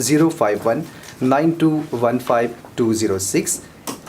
0519215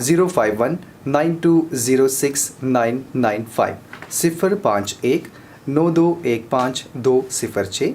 05192069995, 0519215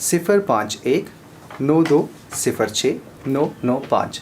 05192069995।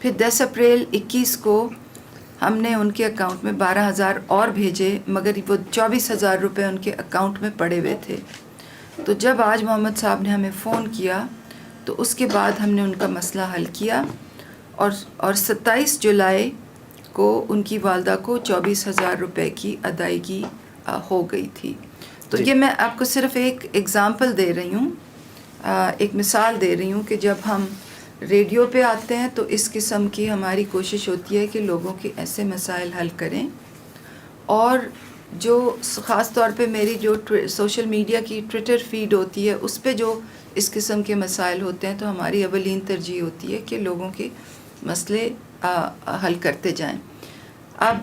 پھر 10 اپریل 21 کو ہم نے ان کے اکاؤنٹ میں 12,000 اور بھیجے، مگر وہ 24,000 روپے ان کے اکاؤنٹ میں پڑے ہوئے تھے. تو جب آج محمد صاحب نے ہمیں فون کیا تو اس کے بعد ہم نے ان کا مسئلہ حل کیا، اور 27 جولائی کو ان کی والدہ کو 24,000 روپے کی ادائیگی ہو گئی تھی. تو یہ میں آپ کو صرف ایک ایگزامپل دے رہی ہوں، ایک مثال دے رہی ہوں کہ جب ہم ریڈیو پہ آتے ہیں تو اس قسم کی ہماری کوشش ہوتی ہے کہ لوگوں کے ایسے مسائل حل کریں. اور جو خاص طور پہ میری جو سوشل میڈیا کی ٹویٹر فیڈ ہوتی ہے اس پہ جو اس قسم کے مسائل ہوتے ہیں تو ہماری اولین ترجیح ہوتی ہے کہ لوگوں کے مسئلے حل کرتے جائیں. اب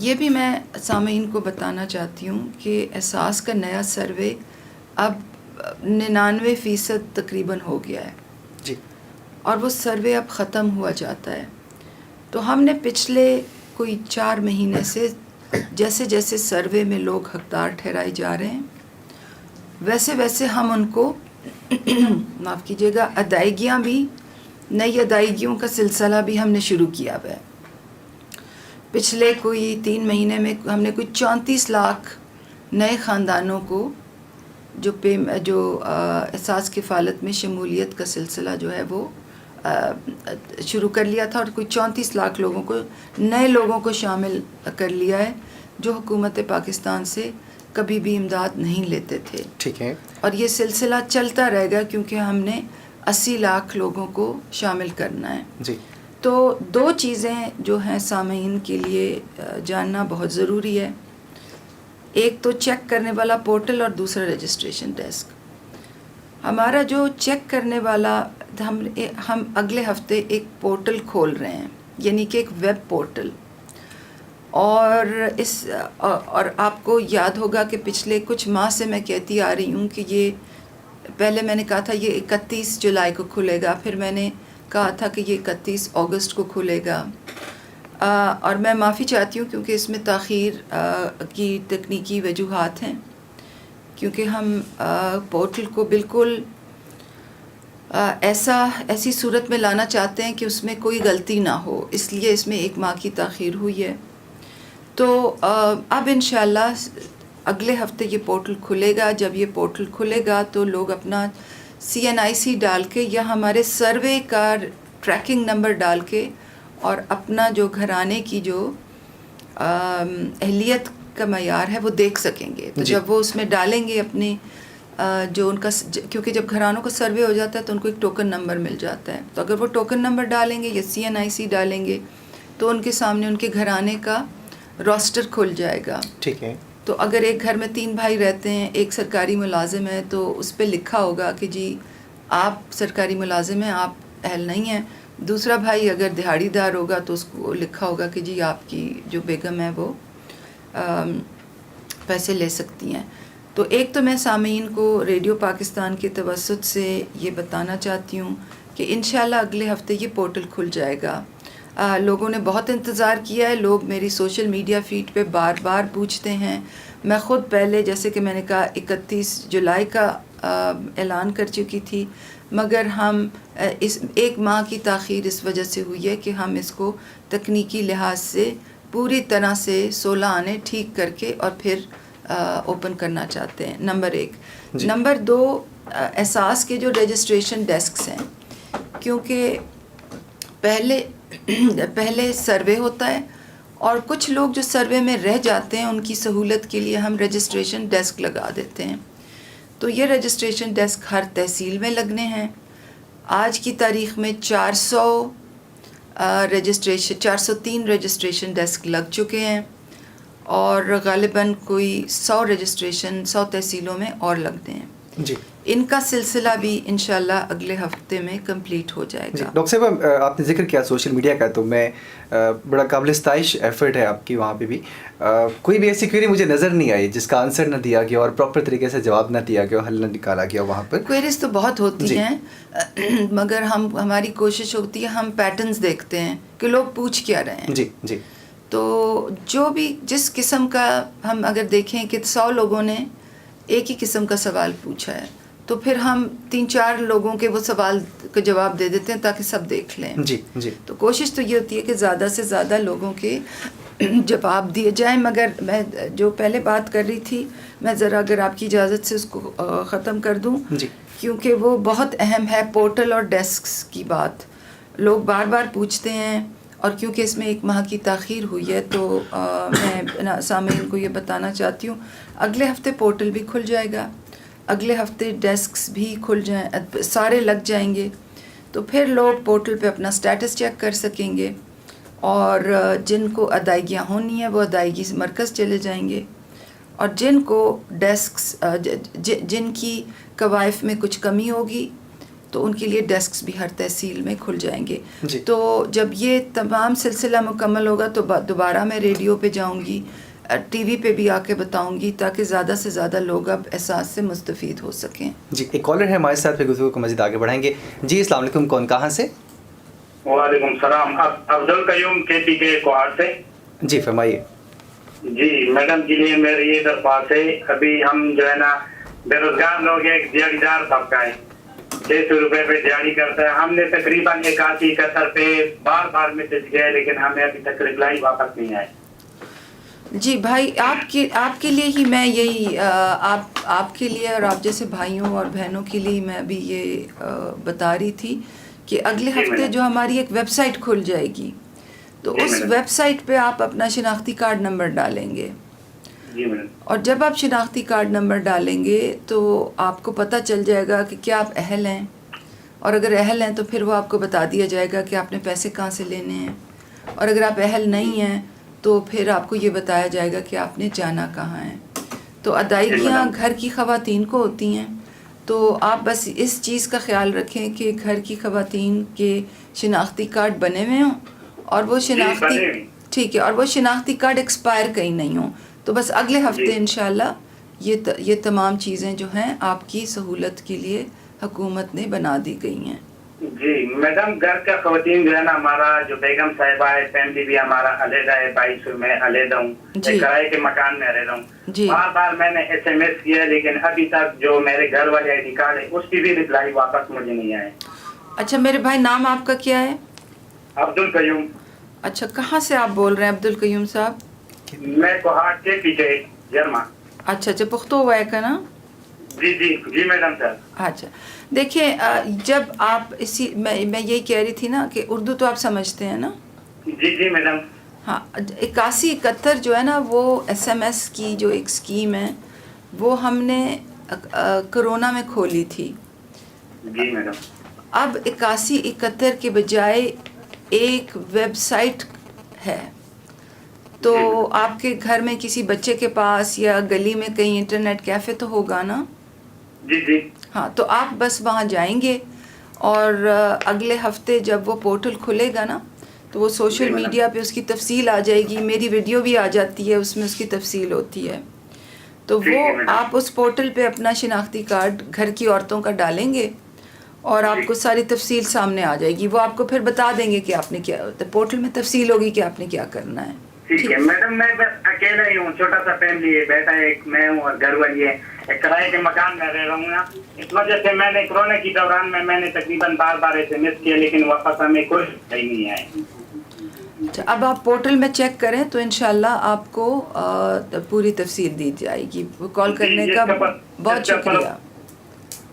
یہ بھی میں سامعین کو بتانا چاہتی ہوں کہ احساس کا نیا سروے اب 99% تقریباً ہو گیا ہے جی، اور وہ سروے اب ختم ہوا جاتا ہے. تو ہم نے پچھلے کوئی 4 مہینے سے جیسے جیسے سروے میں لوگ حقدار ٹھہرائے جا رہے ہیں ویسے ویسے ہم ان کو معاف کیجیے گا ادائیگیاں بھی، نئی ادائیگیوں کا سلسلہ بھی ہم نے شروع کیا ہوا ہے. پچھلے کوئی 3 مہینے میں ہم نے کوئی 34 لاکھ نئے خاندانوں کو جو احساس کفالت میں شمولیت کا سلسلہ جو ہے وہ شروع کر لیا تھا، اور کوئی 34 لاکھ لوگوں کو نئے لوگوں کو شامل کر لیا ہے جو حکومت پاکستان سے کبھی بھی امداد نہیں لیتے تھے. ٹھیک ہے. اور یہ سلسلہ چلتا رہے گا کیونکہ ہم نے 80 لاکھ لوگوں کو شامل کرنا ہے. جی. تو 2 چیزیں جو ہیں سامعین کے لیے جاننا بہت ضروری ہے. ایک تو چیک کرنے والا پورٹل اور دوسرا رجسٹریشن ڈیسک. ہمارا جو چیک کرنے والا ہم اگلے ہفتے ایک پورٹل کھول رہے ہیں، یعنی کہ ایک ویب پورٹل. اور آپ کو یاد ہوگا کہ پچھلے کچھ ماہ سے میں کہتی آ رہی ہوں کہ یہ پہلے میں نے کہا تھا یہ 31 جولائی کو کھلے گا، پھر میں نے کہا تھا کہ یہ 31 اگست کو کھلے گا. اور میں معافی چاہتی ہوں کیونکہ اس میں تاخیر کی تکنیکی وجوہات ہیں، کیونکہ ہم پورٹل کو بالکل ایسی صورت میں لانا چاہتے ہیں کہ اس میں کوئی غلطی نہ ہو، اس لیے اس میں 1 ماہ کی تاخیر ہوئی ہے. تو اب انشاءاللہ اگلے ہفتے یہ پورٹل کھلے گا. جب یہ پورٹل کھلے گا تو لوگ اپنا CNIC ڈال کے یا ہمارے سروے کا ٹریکنگ نمبر ڈال کے اور اپنا جو گھرانے کی جو اہلیت کا معیار ہے وہ دیکھ سکیں گے. تو جب وہ اس میں ڈالیں گے اپنے جو ان کا، کیونکہ جب گھرانوں کا سروے ہو جاتا ہے تو ان کو ایک ٹوکن نمبر مل جاتا ہے، تو اگر وہ ٹوکن نمبر ڈالیں گے یا CNIC ڈالیں گے تو ان کے سامنے ان کے گھرانے کا روسٹر کھل جائے گا. ٹھیک ہے. تو اگر ایک گھر میں 3 بھائی رہتے ہیں، ایک سرکاری ملازم ہے، تو اس پہ لکھا ہوگا کہ جی آپ سرکاری ملازم ہیں، آپ اہل نہیں ہیں. دوسرا بھائی اگر دہاڑی دار ہوگا تو اس کو لکھا ہوگا کہ جی آپ کی جو بیگم ہے وہ پیسے لے سکتی ہیں. تو ایک تو میں سامعین کو ریڈیو پاکستان کے توسط سے یہ بتانا چاہتی ہوں کہ انشاءاللہ اگلے ہفتے یہ پورٹل کھل جائے گا. لوگوں نے بہت انتظار کیا ہے، لوگ میری سوشل میڈیا فیڈ پہ بار بار پوچھتے ہیں. میں خود پہلے جیسے کہ میں نے کہا 31 جولائی کا اعلان کر چکی تھی، مگر ہم اس 1 ماہ کی تاخیر اس وجہ سے ہوئی ہے کہ ہم اس کو تکنیکی لحاظ سے پوری طرح سے 16 آنے ٹھیک کر کے اور پھر اوپن کرنا چاہتے ہیں. نمبر 1. نمبر 2، احساس کے جو رجسٹریشن ڈیسکس ہیں، کیونکہ پہلے سروے ہوتا ہے اور کچھ لوگ جو سروے میں رہ جاتے ہیں ان کی سہولت کے لیے ہم رجسٹریشن ڈیسک لگا دیتے ہیں. تو یہ رجسٹریشن ڈیسک ہر تحصیل میں لگنے ہیں. آج کی تاریخ میں 403 رجسٹریشن ڈیسک لگ چکے ہیں اور غالباً کوئی 100 رجسٹریشن 100 تحصیلوں میں اور لگنے ہیں. جی. ان کا سلسلہ بھی انشاءاللہ اگلے ہفتے میں کمپلیٹ ہو جائے گا. ڈاکٹر صاحب، آپ نے ذکر کیا سوشل میڈیا کا، تو میں بڑا قابل ستائش ایفرٹ ہے آپ کی وہاں پہ بھی. کوئی بھی ایسی کوئری مجھے نظر نہیں آئی جس کا آنسر نہ دیا گیا اور پراپر طریقے سے جواب نہ دیا گیا، حل نہ نکالا گیا وہاں پر. کوئریز تو بہت ہوتی ہیں، مگر ہماری کوشش ہوتی ہے ہم پیٹرنز دیکھتے ہیں کہ لوگ پوچھ کیا رہے ہیں. جی جی. تو جو بھی جس قسم کا ہم اگر دیکھیں کہ 100 لوگوں نے ایک ہی قسم کا سوال پوچھا ہے تو پھر ہم 3-4 لوگوں کے وہ سوال کا جواب دے دیتے ہیں تاکہ سب دیکھ لیں. جی جی. تو کوشش تو یہ ہوتی ہے کہ زیادہ سے زیادہ لوگوں کے جواب دیے جائیں. مگر میں جو پہلے بات کر رہی تھی میں ذرا اگر آپ کی اجازت سے اس کو ختم کر دوں جی. کیونکہ وہ بہت اہم ہے، پورٹل اور ڈیسکس کی بات. لوگ بار بار پوچھتے ہیں اور کیونکہ اس میں 1 ماہ کی تاخیر ہوئی ہے تو میں سامعین کو یہ بتانا چاہتی ہوں اگلے ہفتے پورٹل بھی کھل جائے گا، اگلے ہفتے ڈیسکس بھی کھل جائیں، سارے لگ جائیں گے. تو پھر لوگ پورٹل پہ اپنا سٹیٹس چیک کر سکیں گے اور جن کو ادائیگیاں ہونی ہیں وہ ادائیگی مرکز چلے جائیں گے، اور جن کو ڈیسکس جن کی قوائف میں کچھ کمی ہوگی تو ان کے لیے ڈیسکس بھی ہر تحصیل میں کھل جائیں گے. جی. تو جب یہ تمام سلسلہ مکمل ہوگا تو دوبارہ میں ریڈیو پہ جاؤں گی، ٹی وی پہ بھی آ کے بتاؤں گی تاکہ زیادہ سے زیادہ لوگ اب احساس سے مستفید ہو سکیں. جی ایک کالر ہے ہمارے ساتھ، پھر گفتگو کو مزید آگے بڑھائیں گے. جی السلام علیکم، کون کہاں سے؟ وعلیکم السلام، عبدل قیوم کے پی کے کوہاٹ سے. جی فرمائیے. جی میڈم کے لیے میری یہ درخواست ہے، ابھی ہم جو ہے نا بے روزگار لوگ ایک دیہڑی دار طبقہ ہے، 600 روپے پہ دیہڑی کرتا ہے. ہم نے تقریباً 81-71 پہ بار بار میسج کیا ہے لیکن ہمیں ابھی تک رپلائی واپس نہیں آئے. جی بھائی آپ کے لیے ہی میں یہی آپ کے لیے اور آپ جیسے بھائیوں اور بہنوں کے لیے میں ابھی یہ بتا رہی تھی کہ اگلے ہفتے جو ہماری ایک ویب سائٹ کھل جائے گی تو اس ویب سائٹ پہ آپ اپنا شناختی کارڈ نمبر ڈالیں گے. اور جب آپ شناختی کارڈ نمبر ڈالیں گے تو آپ کو پتہ چل جائے گا کہ کیا آپ اہل ہیں، اور اگر اہل ہیں تو پھر وہ آپ کو بتا دیا جائے گا کہ آپ نے پیسے کہاں سے لینے ہیں، اور اگر آپ اہل نہیں ہیں تو پھر آپ کو یہ بتایا جائے گا کہ آپ نے جانا کہاں ہے. تو ادائیگیاں گھر کی خواتین کو ہوتی ہیں، تو آپ بس اس چیز کا خیال رکھیں کہ گھر کی خواتین کے شناختی کارڈ بنے ہوئے ہوں اور وہ ٹھیک ہے، اور وہ شناختی کارڈ ایکسپائر کہیں نہیں ہوں. تو بس اگلے ہفتے انشاءاللہ یہ تمام چیزیں جو ہیں آپ کی سہولت کے لیے حکومت نے بنا دی گئی ہیں. جی میڈم، گھر کا خواتین جو ہے نا ہمارا جو بیگم صاحبہ ہے، فیملی بھی ہمارا علیحدہ ہے، 22 میں علیحدہ ہوں، کرائے کے مکان میں رہ رہا ہوں. بار بار میں نے SMS کیا لیکن ابھی تک جو میرے گھر والے آئی ڈی کارڈ ہے اس کی بھی رپلائی واپس مجھے نہیں آئے. اچھا میرے بھائی، نام آپ کا کیا ہے؟ عبدل قیوم. اچھا کہاں سے آپ بول رہے ہیں عبدل قیوم صاحب؟ میں کوہاٹ کے پیچھے جرما. اچھا پختو ہوا ہے کا نا؟ جی میڈم صاحب. اچھا دیکھیں، جب آپ میں یہی کہہ رہی تھی نا کہ اردو تو آپ سمجھتے ہیں نا؟ جی میڈم. ہاں 8171 جو ہے نا وہ SMS کی جو ایک اسکیم ہے وہ ہم نے کرونا میں کھولی تھی. جی میڈم. اب 8171 کے بجائے ایک ویب سائٹ ہے، تو آپ کے گھر میں کسی بچے کے پاس یا گلی میں کہیں انٹرنیٹ کیفے تو ہوگا نا؟ جی. ہاں تو آپ بس وہاں جائیں گے اور اگلے ہفتے جب وہ پورٹل کھلے گا نا تو وہ سوشل میڈیا پہ اس کی تفصیل آ جائے گی، میری ویڈیو بھی آ جاتی ہے، اس میں اس کی تفصیل ہوتی ہے. تو وہ آپ اس پورٹل پہ اپنا شناختی کارڈ گھر کی عورتوں کا ڈالیں گے اور آپ کو ساری تفصیل سامنے آ جائے گی. وہ آپ کو پھر بتا دیں گے کہ آپ نے کیا، پورٹل میں تفصیل ہوگی کہ آپ نے کیا کرنا ہے. ٹھیک ہے میڈم. میں بس اکیلا ہی ہوں، چھوٹا سا فیملی ہے، بیٹا ہے ایک، میں ہوں اور گھر والی ہے، ایک کرائے کے مکان میں رہ رہا ہوں نا. اس وجہ سے میں نے کورونا کی دوران میں نے تقریباً بار SMS کیا لیکن واپس ہمیں کوئی نہیں آئے. اب آپ پورٹل میں چیک کریں تو انشاءاللہ آپ کو پوری تفصیل دی جائے گی. کال کرنے کا بہت شکریہ.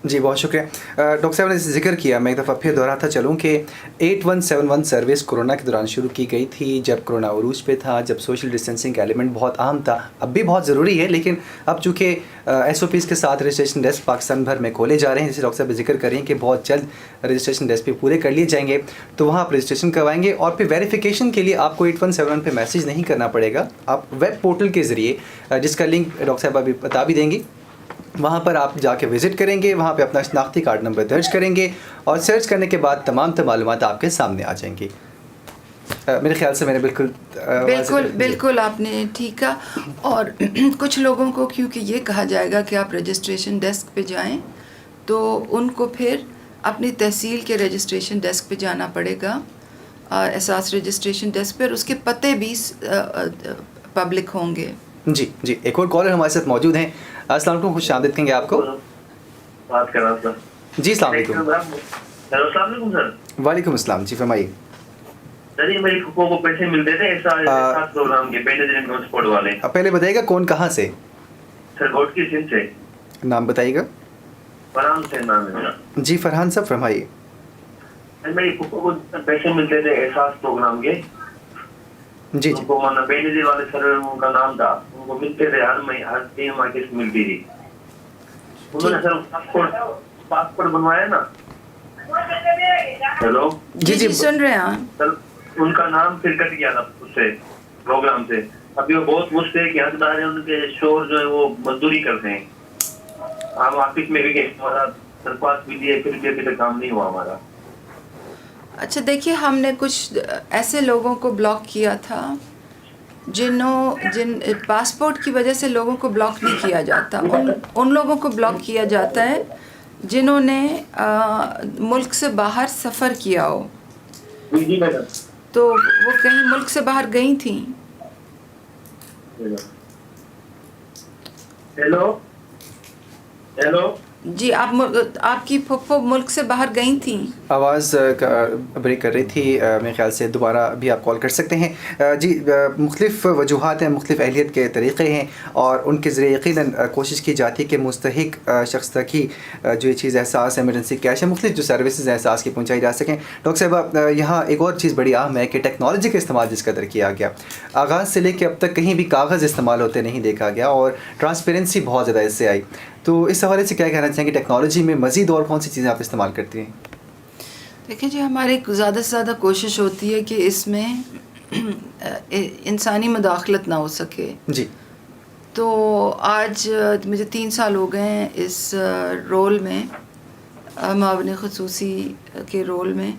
جی بہت شکریہ. ڈاکٹر صاحب نے ذکر کیا، میں ایک دفعہ پھر دہراتا چلوں کہ 8171 سروس کورونا کے دوران شروع کی گئی تھی، جب کورونا عروج پہ تھا، جب سوشل ڈسٹینسنگ کا ایلیمنٹ بہت عام تھا. اب بھی بہت ضروری ہے لیکن اب چونکہ SOPs کے ساتھ رجسٹریشن ڈیسک پاکستان بھر میں کھولے جا رہے ہیں، جیسے ڈاکٹر صاحب ذکر کر رہے ہیں کہ بہت جلد رجسٹریشن ڈیسک پہ پورے کر لیے جائیں گے، تو وہاں آپ رجسٹریشن کروائیں گے اور پھر ویریفیکیشن کے لیے آپ کو 8171 پہ میسیج نہیں کرنا پڑے گا. آپ ویب پورٹل کے ذریعے، جس کا لنک ڈاکٹر صاحب ابھی بتا بھی دیں گی، وہاں پر آپ جا کے وزٹ کریں گے، وہاں پہ اپنا شناختی کارڈ نمبر درج کریں گے اور سرچ کرنے کے بعد تمام معلومات آپ کے سامنے آ جائیں گی. میرے خیال سے میں نے بالکل آپ نے ٹھیک کہا. اور کچھ لوگوں کو کیونکہ یہ کہا جائے گا کہ آپ رجسٹریشن ڈیسک پہ جائیں تو ان کو پھر اپنی تحصیل کے رجسٹریشن ڈیسک پہ جانا پڑے گا، احساس رجسٹریشن ڈیسک پہ، اور اس کے پتے بھی پبلک ہوں گے. جی ایک اور کالر ہمارے ساتھ موجود ہیں. السلام علیکم، خوش آمدید کہیں گے آپ کو. بات کر رہا تھا. جی السلام علیکم. ہیلو السلام علیکم سر. وعلیکم السلام. جی فرمائیے. سر یہ میری پھوپھو کو پیسے ملتے تھے احساس پروگرام کے بینڈ ٹرانسپورٹ والے. پہلے بتائیے گا کون کہاں سے؟ سر گوٹ کی سندھ سے. نام بتائیے گا. فرحان سے نام ہے میرا. جی فرحان صاحب فرمائیے. میری پھوپھو کو پیسے ملتے تھے احساس پروگرام کے. جی ان کو بینڈ والے سر ان کا نام تھا. ان کو ملتے تھے ہر 3 ماہ قسط ملتی تھی. انہوں نے سر پاسپورٹ بنوایا نا. ہیلو جی جی سن رہے ہیں. سر ان کا نام پھر کٹ گیا تھا اس سے پروگرام سے. ابھی وہ بہت مستحق حقدار ہیں. ان کے شوہر جو ہے وہ مزدوری کرتے ہیں. ہم آفس میں بھی گئے, ہمارا درخواست بھی دیے, پھر بھی ابھی تک کام نہیں ہوا ہمارا. اچھا دیکھیے ہم نے کچھ ایسے لوگوں کو بلاک کیا تھا جن پاسپورٹ کی وجہ سے لوگوں کو بلاک نہیں کیا جاتا. ان لوگوں کو بلاک کیا جاتا ہے جنہوں نے ملک سے باہر سفر کیا ہو. جی میڈم. تو وہ کہیں ملک سے باہر گئی تھیں. ہیلو ہیلو جی آپ کی پھپھو ملک سے باہر گئی تھیں. آواز بریک کر رہی تھی. میرے خیال سے دوبارہ بھی آپ کال کر سکتے ہیں. جی مختلف وجوہات ہیں, مختلف اہلیت کے طریقے ہیں اور ان کے ذریعے یقیناً کوشش کی جاتی ہے کہ مستحق شخص تک ہی جو یہ چیز احساس ایمرجنسی کیش ہے مختلف جو سروسز احساس کی پہنچائی جا سکیں. ڈاکٹر صاحبہ یہاں ایک اور چیز بڑی اہم ہے کہ ٹیکنالوجی کا استعمال جس قدر کیا گیا, آغاز سے لے کے اب تک کہیں بھی کاغذ استعمال ہوتے نہیں دیکھا گیا اور ٹرانسپیرنسی بہت زیادہ اس سے آئی. تو اس حوالے سے کیا کہنا چاہیں گے ٹیکنالوجی میں مزید اور کون سی چیزیں آپ استعمال کرتی ہیں؟ دیکھیں جی ہماری زیادہ سے زیادہ کوشش ہوتی ہے کہ اس میں انسانی مداخلت نہ ہو سکے. جی. تو آج مجھے 3 سال ہو گئے ہیں اس رول میں, معاون خصوصی کے رول میں.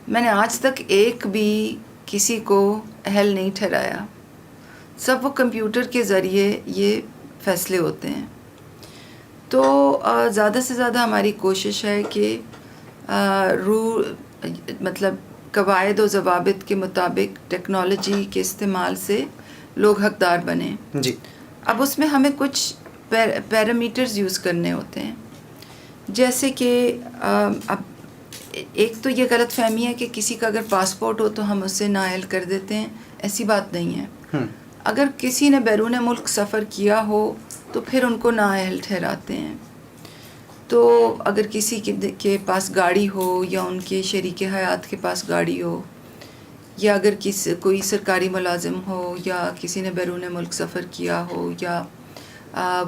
میں نے آج تک ایک بھی کسی کو اہل نہیں ٹھہرایا. سب وہ کمپیوٹر کے ذریعے یہ فیصلے ہوتے ہیں. تو زیادہ سے زیادہ ہماری کوشش ہے کہ مطلب قواعد و ضوابط کے مطابق ٹیکنالوجی کے استعمال سے لوگ حقدار بنیں. جی. اب اس میں ہمیں کچھ پیرامیٹرز یوز کرنے ہوتے ہیں, جیسے کہ اب ایک تو یہ غلط فہمی ہے کہ کسی کا اگر پاسپورٹ ہو تو ہم اسے نااہل کر دیتے ہیں. ایسی بات نہیں ہے. اگر کسی نے بیرون ملک سفر کیا ہو تو پھر ان کو نااہل ٹھہراتے ہیں. تو اگر کسی کے پاس گاڑی ہو یا ان کے شریک حیات کے پاس گاڑی ہو, یا اگر کوئی سرکاری ملازم ہو, یا کسی نے بیرون ملک سفر کیا ہو, یا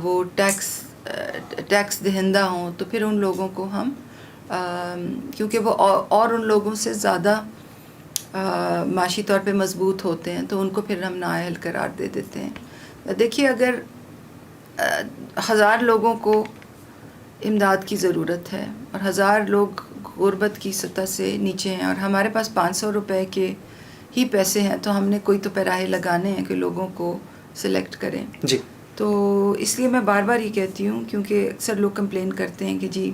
وہ ٹیکس دہندہ ہوں, تو پھر ان لوگوں کو ہم کیونکہ وہ اور ان لوگوں سے زیادہ معاشی طور پہ مضبوط ہوتے ہیں تو ان کو پھر ہم نااہل قرار دے دیتے ہیں. دیکھیے اگر 1000 لوگوں کو امداد کی ضرورت ہے اور 1000 لوگ غربت کی سطح سے نیچے ہیں اور ہمارے پاس 500 روپے کے ہی پیسے ہیں, تو ہم نے کوئی تو پیراہے لگانے ہیں کہ لوگوں کو سلیکٹ کریں. جی. تو اس لیے میں بار بار یہ کہتی ہوں, کیونکہ اکثر لوگ کمپلین کرتے ہیں کہ جی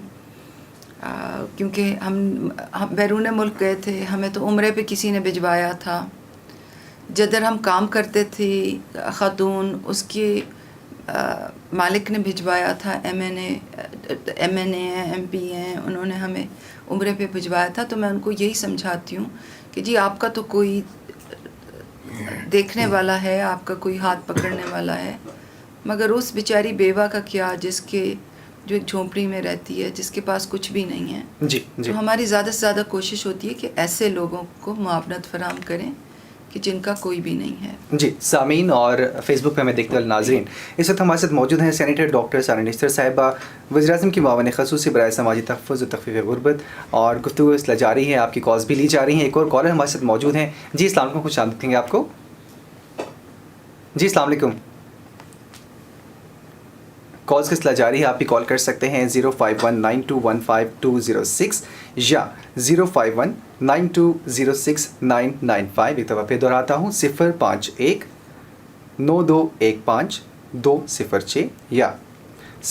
کیونکہ ہم بیرون ملک گئے تھے, ہمیں تو عمرے پہ کسی نے بھجوایا تھا. جدھر ہم کام کرتے تھے خاتون, اس کے مالک نے بھجوایا تھا, ایم این اے ہیں, ایم پی ہیں, انہوں نے ہمیں عمرے پہ بھجوایا تھا. تو میں ان کو یہی سمجھاتی ہوں کہ جی آپ کا تو کوئی دیکھنے والا ہے, آپ کا کوئی ہاتھ پکڑنے والا ہے, مگر اس بیچاری بیوہ کا کیا جس کے جو ایک جھونپڑی میں رہتی ہے, جس کے پاس کچھ بھی نہیں ہے. جی. جی. تو ہماری زیادہ سے زیادہ کوشش ہوتی ہے کہ ایسے لوگوں کو معاونت فراہم کریں کہ جن کا کوئی بھی نہیں ہے. جی. سامعین اور فیس بک پہ ہمیں دیکھنے والے ناظرین, اس وقت ہمارے ساتھ موجود ہیں سینیٹر ڈاکٹر سارا نشتر صاحبہ, وزیر اعظم کی معاون خصوصی برائے سماجی تحفظ و تخفیف غربت, اور گفتگو اس لیے جاری ہے, آپ کی کالز بھی لی جا رہی ہیں. ایک اور کالر ہمارے ساتھ موجود ہیں. جی السلام علیکم, خوش آمدید کہیں گے آپ کو. جی السلام علیکم. کالز کا سلسلہ جاری ہے, آپ بھی کال کر سکتے ہیں 05192152206 یا 05192069995. ایک دفعہ پھر دہراتا ہوں 05192152206 یا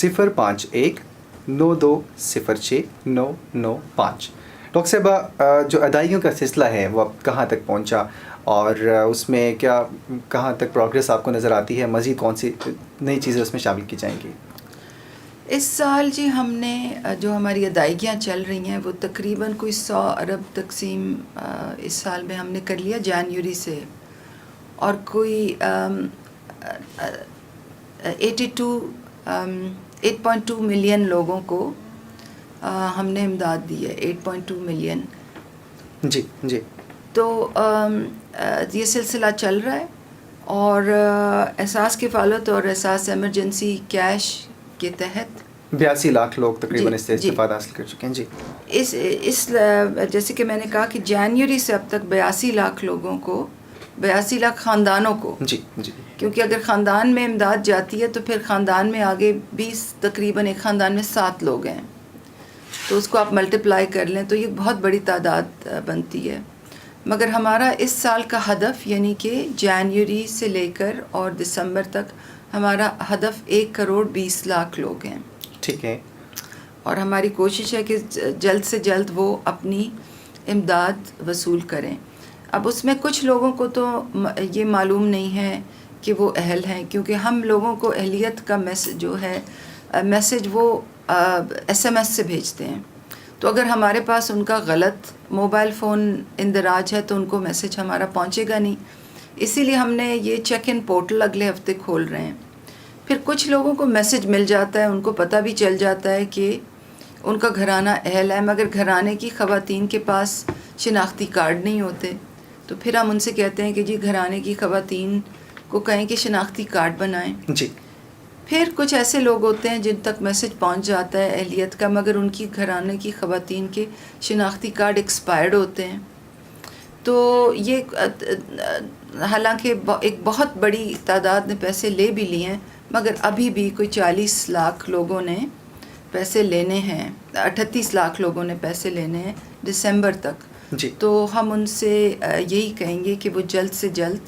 05192069995. ڈاکٹر صاحبہ جو ادائیگیوں کا سلسلہ ہے وہ اب کہاں تک پہنچا اور اس میں کیا کہاں تک پروگریس آپ کو نظر آتی ہے؟ مزید کون سی نئی چیزیں اس میں شامل کی جائیں گی؟ اس سال جی ہم نے جو ہماری ادائیگیاں چل رہی ہیں وہ تقریباً کوئی 100 ارب تقسیم اس سال میں ہم نے کر لیا جنوری سے، اور کوئی 8.2 ملین لوگوں کو ہم نے امداد دی ہے، 8.2 ملین. جی جی. تو یہ سلسلہ چل رہا ہے، اور احساس کفالت اور احساس ایمرجنسی کیش کے تحت 82 لاکھ لوگ تقریباً جی اس سے استفادہ حاصل کر چکے ہیں. جی. اس جیسے کہ میں نے کہا کہ جنوری سے اب تک 82 لاکھ لوگوں کو، 82 لاکھ خاندانوں کو، جی جی. کیونکہ اگر خاندان میں امداد جاتی ہے تو پھر خاندان میں آگے 20 تقریباً ایک خاندان میں 7 لوگ ہیں، تو اس کو آپ ملٹیپلائی کر لیں تو یہ بہت بڑی تعداد بنتی ہے. مگر ہمارا اس سال کا ہدف، یعنی کہ جنوری سے لے کر اور دسمبر تک ہمارا ہدف 1,20,00,000 لوگ ہیں. ٹھیک ہے. اور ہماری کوشش ہے کہ جلد سے جلد وہ اپنی امداد وصول کریں. اب اس میں کچھ لوگوں کو تو یہ معلوم نہیں ہے کہ وہ اہل ہیں، کیونکہ ہم لوگوں کو اہلیت کا میسج وہ SMS سے بھیجتے ہیں. تو اگر ہمارے پاس ان کا غلط موبائل فون اندراج ہے تو ان کو میسج ہمارا پہنچے گا نہیں. اسی لیے ہم نے یہ چیک ان پورٹل اگلے ہفتے کھول رہے ہیں. پھر کچھ لوگوں کو میسج مل جاتا ہے، ان کو پتہ بھی چل جاتا ہے کہ ان کا گھرانہ اہل ہے، مگر گھرانے کی خواتین کے پاس شناختی کارڈ نہیں ہوتے. تو پھر ہم ان سے کہتے ہیں کہ جی گھرانے کی خواتین کو کہیں کہ شناختی کارڈ بنائیں. جی. پھر کچھ ایسے لوگ ہوتے ہیں جن تک میسج پہنچ جاتا ہے اہلیت کا، مگر ان کی گھرانے کی خواتین کے شناختی کارڈ ایکسپائرڈ ہوتے ہیں. تو یہ حالانکہ ایک بہت بڑی تعداد نے پیسے لے بھی لیے ہیں، مگر ابھی بھی کوئی 40 لاکھ لوگوں نے پیسے لینے ہیں، 38 لاکھ لوگوں نے پیسے لینے ہیں دسمبر تک. جی. تو ہم ان سے یہی کہیں گے کہ وہ جلد سے جلد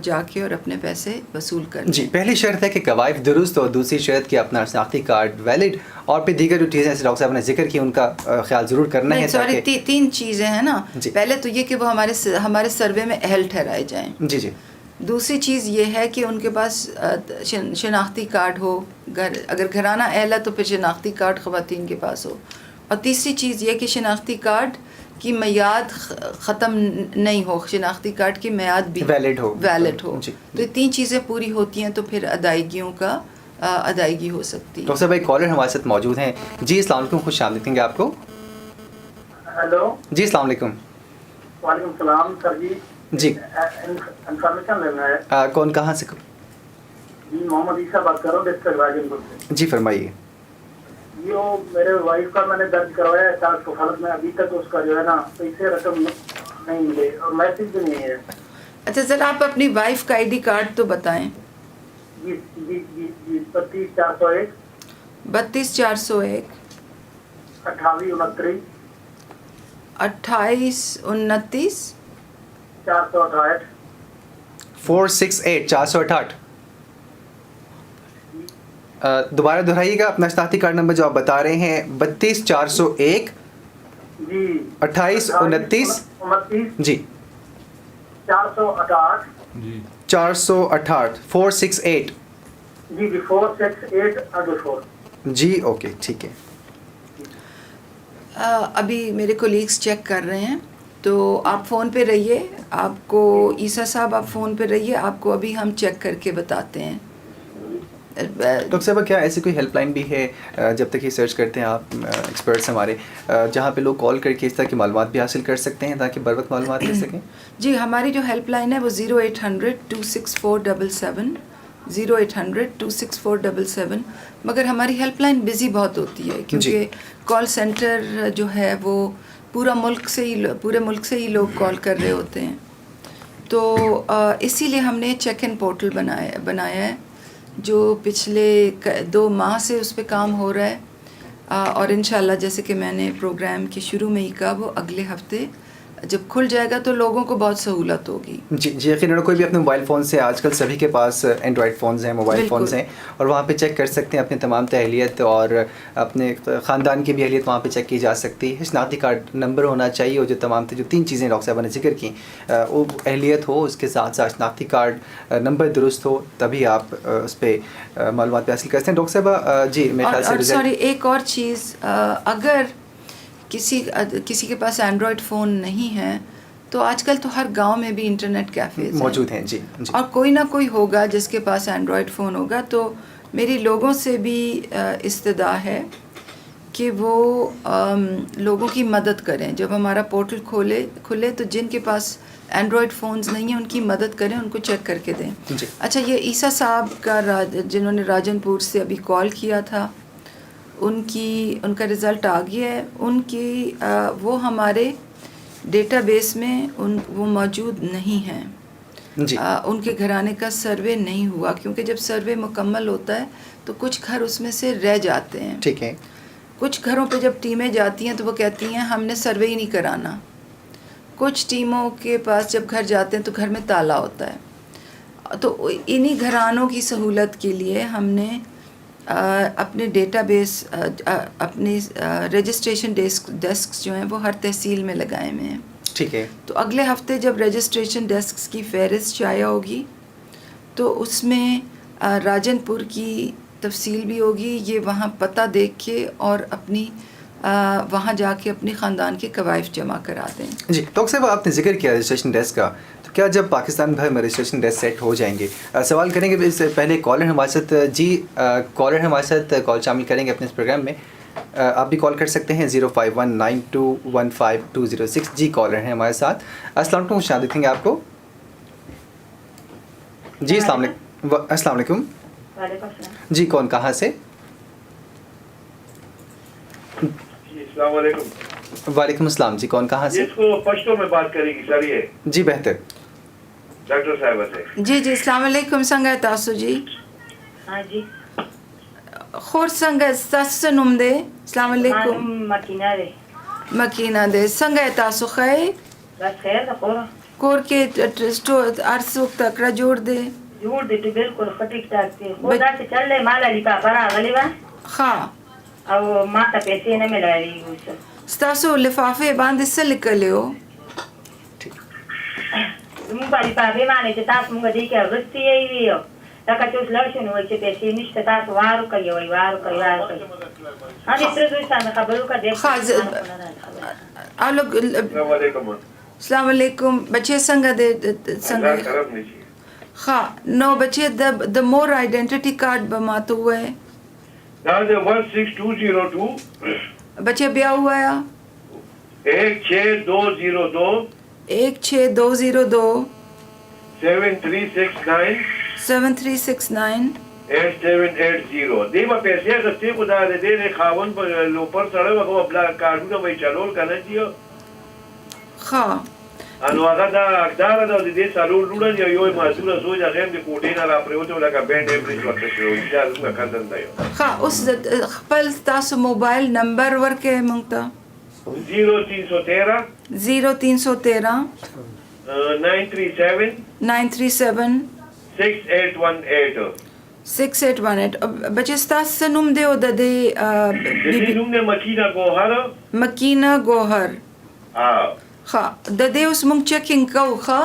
جا کے اور اپنے پیسے وصول کریں. جی. پہلی شرط ہے کہ قوائف درست، اور دوسری شرط کہ اپنا شناختی کارڈ ویلڈ، اور پھر دیگر جو چیزیں جیسے ڈاکٹر صاحب نے ذکر کی ان کا خیال ضرور کرنا ہے. سوری، 3 چیزیں ہیں نا. جی. پہلے تو یہ کہ وہ ہمارے سروے میں اہل ٹھہرائے جائیں. جی جی. دوسری چیز یہ ہے کہ ان کے پاس شناختی کارڈ ہو، اگر گھرانہ اہل ہے تو پھر شناختی کارڈ خواتین کے پاس ہو. اور تیسری چیز یہ کہ شناختی کارڈ کی میعاد ختم نہیں ہو، شناختی کارڈ کی میعاد بھی ویلڈ ہو. جی. تو یہ 3 چیزیں پوری ہوتی ہیں تو پھر ادائیگیوں کا ادائیگی ہو سکتی ہے. ڈاکٹر صاحب ایک کالر ہمارے ساتھ موجود ہیں. جی السلام علیکم، خوش آمدید کہیں گے آپ کو. ہیلو. جی السلام علیکم. وعلیکم السلام سر. جی انفارمیشن لینا ہے. کون کہاں سے؟ جی محمد عیسیٰ بات کر رہا ہوں ڈسٹرکٹ راجن پور سے. جی فرمائیے. جو میرے وائف کا میں نے درج کروایا ہے احساس کفالت میں، ابھی تک اس کا جو ہے نا پیسے رقم نہیں ملے اور میسج بھی نہیں ہے. اچھا سر، آپ اپنی وائف کا ID کارڈ تو بتائیں. جی جی جی جی 32401 32401 2829 2829 468 468 468. دوبارہ دہرائیے گا اپنا شناختی کارڈ نمبر جو آپ بتا رہے ہیں. 32401 جی 2829 جی 468 468 468 جی جی 468 جی. اوکے ٹھیک ہے. ابھی میرے کولیگس چیک کر رہے ہیں، تو آپ فون پہ رہیے. آپ کو عیسیٰ صاحب آپ فون پہ رہیے، آپ کو ابھی ہم چیک کر کے بتاتے ہیں. ڈاکٹر صاحب کیا ایسی کوئی ہیلپ لائن بھی ہے جب تک یہ سرچ کرتے ہیں آپ ایکسپرٹس ہمارے، جہاں پہ لوگ کال کر کے اس طرح کی معلومات بھی حاصل کر سکتے ہیں تاکہ بر وقت معلومات لے سکیں؟ جی ہماری جو ہیلپ لائن ہے وہ 0800-264-77 0800-264-77. مگر ہماری ہیلپ لائن بزی بہت ہوتی ہے کیونکہ کال سینٹر جو ہے وہ پورے ملک سے ہی لوگ کال کر رہے ہوتے ہیں. تو اسی لیے ہم نے چیک ان پورٹل بنایا ہے جو پچھلے 2 ماہ سے اس پہ کام ہو رہا ہے. اور انشاءاللہ جیسے کہ میں نے پروگرام کے شروع میں ہی کہا وہ اگلے ہفتے جب کھل جائے گا تو لوگوں کو بہت سہولت ہوگی. جی جی یقیناً کوئی بھی اپنے موبائل فون سے آج کل سبھی کے پاس اینڈرائڈ فونز ہیں, موبائل فونز ہیں, اور وہاں پہ چیک کر سکتے ہیں اپنی تمام اہلیت اور اپنے خاندان کی بھی اہلیت وہاں پہ چیک کی جا سکتی ہے. شناختی کارڈ نمبر ہونا چاہیے, اور جو تمام جو 3 چیزیں ڈاکٹر صاحبہ نے ذکر کی, وہ اہلیت ہو, اس کے ساتھ ساتھ شناختی کارڈ نمبر درست ہو, تبھی آپ اس پہ معلومات حاصل کرتے ہیں. ڈاکٹر صاحبہ جی میرے خیال سے سوری ایک اور چیز, اگر کسی کے پاس اینڈرائڈ فون نہیں ہے تو آج کل تو ہر گاؤں میں بھی انٹرنیٹ کیفیز موجود ہیں. جی جی اور کوئی نہ کوئی ہوگا جس کے پاس اینڈرائڈ فون ہوگا. تو میری لوگوں سے بھی استدعا ہے کہ وہ لوگوں کی مدد کریں. جب ہمارا پورٹل کھلے تو جن کے پاس اینڈرائڈ فونز نہیں ہیں ان کی مدد کریں, ان کو چیک کر کے دیں. جی. اچھا, یہ عیسیٰ صاحب کا جنہوں نے راجن پور سے ابھی کال کیا تھا, ان کا رزلٹ آ گیا ہے. ان کی وہ ہمارے ڈیٹا بیس میں وہ موجود نہیں ہیں. جی. ان کے گھرانے کا سروے نہیں ہوا, کیونکہ جب سروے مکمل ہوتا ہے تو کچھ گھر اس میں سے رہ جاتے ہیں. ٹھیک ہے. کچھ گھروں پہ جب ٹیمیں جاتی ہیں تو وہ کہتی ہیں ہم نے سروے ہی نہیں کرانا. کچھ ٹیموں کے پاس جب گھر جاتے ہیں تو گھر میں تالا ہوتا ہے. تو انہی گھرانوں کی سہولت کے لیے ہم نے اپنے ڈیٹا بیس, اپنی رجسٹریشن ڈیسکس جو ہیں وہ ہر تحصیل میں لگائے ہوئے ہیں. ٹھیک ہے. تو اگلے ہفتے جب رجسٹریشن ڈیسکس کی فہرست شائع ہوگی تو اس میں راجن پور کی تفصیل بھی ہوگی. یہ وہاں پتہ دیکھ کے اور اپنی وہاں جا کے اپنی خاندان کے کوائف جمع کرا دیں. جی ڈاکٹر صاحب آپ نے ذکر کیا رجسٹریشن ڈیسک کا, تو کیا جب پاکستان بھر میں رجسٹریشن ڈیسک سیٹ ہو جائیں گے, سوال کریں گے اس سے پہلے کالر ہمارے ساتھ, جی کالر ہمارے ساتھ کال شامل کریں گے اپنے اس پروگرام میں. آپ بھی کال کر سکتے ہیں 0519215206. جی کالر ہیں ہمارے ساتھ. السلام علیکم, خوش آمدید ہیں آپ کو. جی السلام علیکم. السلام علیکم. جی کون کہاں سے؟ السلام علیکم. وعلیکم السلام. جی کون کہاں سے؟ اس کو پشتو میں بات کرے گی سر. یہ جی بہتر. ڈاکٹر صاحبہ سے. جی جی السلام علیکم. سنگا تاسو جی. ہاں جی. خور سنگا تاسو نوم دے. السلام علیکم. مکینہ دے. مکینہ دے. سنگا تاسو خیر؟ بس خیر دا خورا. کور کے ارس وقت اکڑا جوڑ دے. جوڑ دے تو بالکل خٹک ٹاک دے. خدا سے چل دے مالا لکا پرا غلی با. خواہ. او ما تا پیسے نہ ملاوی گوشا. ستاسو لفافے باندې څه لیکلی و؟ زموږ په لفافې باندې چې تاسو موږ دې کې اغوستي یې وي لکه چې اوس لاړ شو نو وایي چې پیسې نشته تاسو وار وکړئ وایي وار وکړئ وار وکړئ. هغې تره زوی سره مې خبرې وکړه دی. السلام علیکم. السلام علیکم. بچے څنګه دی څنګه؟ ښه نو بچے د مور آئیڈینٹی کارڈ به ماته ووایې. دا د 16202 بچے بیا ہوا 16202 16202 7369 7369 8780. دیما پیسې غستی خو دا د دې خاون په لوپر سره وغه بلا کارونه وای چلول کنه چیو. ښه انو هغه دا اقدار دا د دې سالو لوړ یو مسؤل زوج هغه د کوټې نه را پریوته لکه بینډ ایوریج ورته شو دا څنګه کاندل دی. ښه اوس خپل تاسو موبایل نمبر ورکې مونږ ته. 0313 0313 937 937 6818. 6818. بچے ستاسو څه نوم دی او د دې د نوم نه مکینه ګوهر. مکینه ګوهر. ښه د دې اوس مونږ چیکینګ کوو. ښه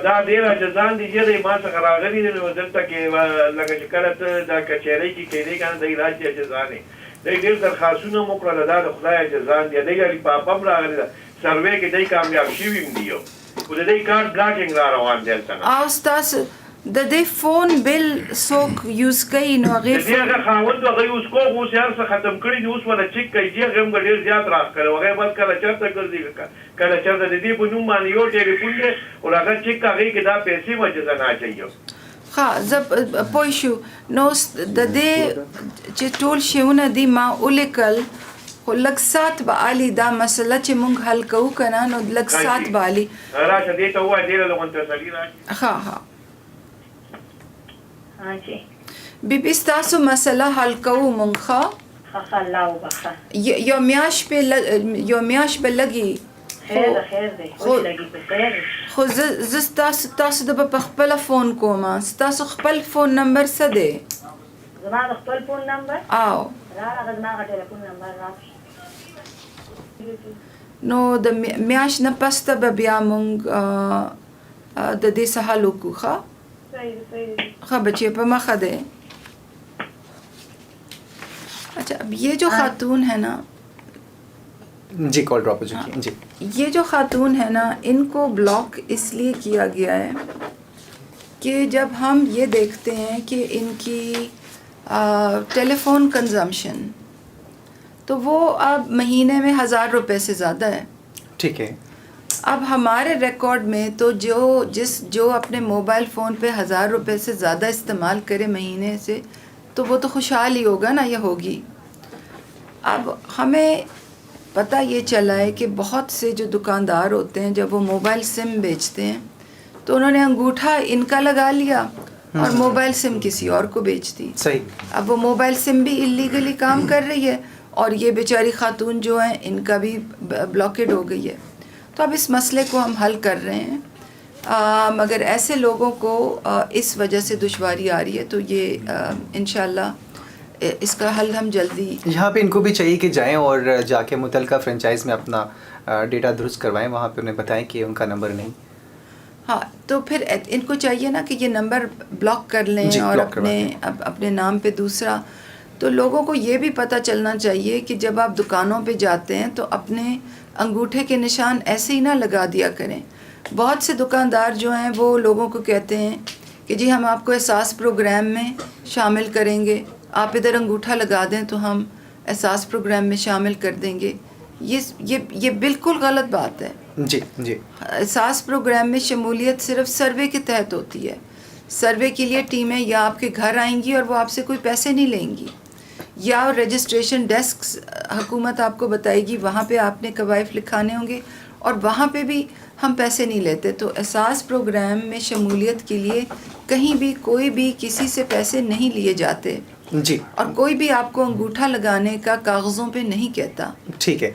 دا ډېره جزان دي چې ما څخه راغلي دي نو دلته کې لکه چې کله ته دا کچېرۍ کې کېدې کنه د علاج جزانې دی ډېر درخواستونه مو کړله دا د خدای جزان دي دی غري پاپا هم راغلی ده سروې کې دی کامیاب شوي هم دي خو د دې کارډ بلاکینګ را روان دی هلته نه. او ستاسو د دې فون بل څوک یوز کوي نو هغې د دې هغه خاوند هغه یوز کوو خو اوس هر څه ختم کړي دي اوس ونه چک کوي چې هغه هم ډېر زیات راښکړی هغه بس کله چېرته ګرځي کله چېرته د دې په نوم باندې یو ټلیفون دی او هغه چک هغې کې دا پیسې وجزه نه اچوي. ښه زه پوه شو نو د دې چې ټول شیونه دي ما ولیکل خو لږ سات به علي دا مسله چې مونږ حل کوو که نه نو لږ سات به علي. راشه دې ته ووایه ډېره لږ تسلي راشي. ښه ښه بی بی ستاسو مسله حل کوو مونږ. ښه الله وبخښه. یو میاشت به لګي خیر دی خوش لګي په خیر خو زه ستاسو د په خپله فون کوم. ستاسو خپل فون نمبر څه دی؟ زما د خپل فون نمبر او راغله زما د ټلیفون نمبر راکړه. نو د میاشت نه پس ته به بیا مونږ د دې څه حل وکړو. ښه ښه بچی په مخه دی. اچھا اب یہ جو خاتون ہے نا جی کال ڈراپ ہو چکی ہے. جی یہ جو خاتون ہے نا ان کو بلاک اس لیے کیا گیا ہے کہ جب ہم یہ دیکھتے ہیں کہ ان کی ٹیلی فون کنزمپشن تو وہ اب مہینے میں 1000 روپے سے زیادہ ہے. ٹھیک ہے. اب ہمارے ریکارڈ میں تو جو اپنے موبائل فون پہ 1000 روپے سے زیادہ استعمال کرے مہینے سے تو وہ تو خوشحال ہی ہوگا نا، یا ہوگی. اب ہمیں پتہ یہ چلا ہے کہ بہت سے جو دکاندار ہوتے ہیں جب وہ موبائل سم بیچتے ہیں تو انہوں نے انگوٹھا ان کا لگا لیا اور موبائل سم کسی اور کو بیچ دی. صحیح. اب وہ موبائل سم بھی اللیگلی کام کر رہی ہے اور یہ بیچاری خاتون جو ہیں ان کا بھی بلاکیڈ ہو گئی ہے. تو اب اس مسئلے کو ہم حل کر رہے ہیں، مگر ایسے لوگوں کو اس وجہ سے دشواری آ رہی ہے تو یہ انشاءاللہ اس کا حل ہم جلدی. یہاں پہ ان کو بھی چاہیے کہ جائیں اور جا کے متعلقہ فرنچائز میں اپنا ڈیٹا درست کروائیں، وہاں پہ انہیں بتائیں کہ ان کا نمبر نہیں. ہاں تو پھر ان کو چاہیے نا کہ یہ نمبر بلاک کر لیں اور اپنے نام پہ دوسرا. تو لوگوں کو یہ بھی پتہ چلنا چاہیے کہ جب آپ دکانوں پہ جاتے ہیں تو اپنے انگوٹھے کے نشان ایسے ہی نہ لگا دیا کریں. بہت سے دکاندار جو ہیں وہ لوگوں کو کہتے ہیں کہ جی ہم آپ کو احساس پروگرام میں شامل کریں گے، آپ ادھر انگوٹھا لگا دیں تو ہم احساس پروگرام میں شامل کر دیں گے. یہ بالکل غلط بات ہے. جی جی. احساس پروگرام میں شمولیت صرف سروے کے تحت ہوتی ہے. سروے کے لیے ٹیمیں یا آپ کے گھر آئیں گی اور وہ آپ سے کوئی پیسے نہیں لیں گی، یا رجسٹریشن ڈیسک حکومت آپ کو بتائے گی وہاں پہ آپ نے قوائف لکھانے ہوں گے اور وہاں پہ بھی ہم پیسے نہیں لیتے. تو احساس پروگرام میں شمولیت کے لیے کہیں بھی کوئی بھی کسی سے پیسے نہیں لیے جاتے جی، اور کوئی بھی آپ کو انگوٹھا لگانے کا کاغذوں پہ نہیں کہتا. ٹھیک ہے.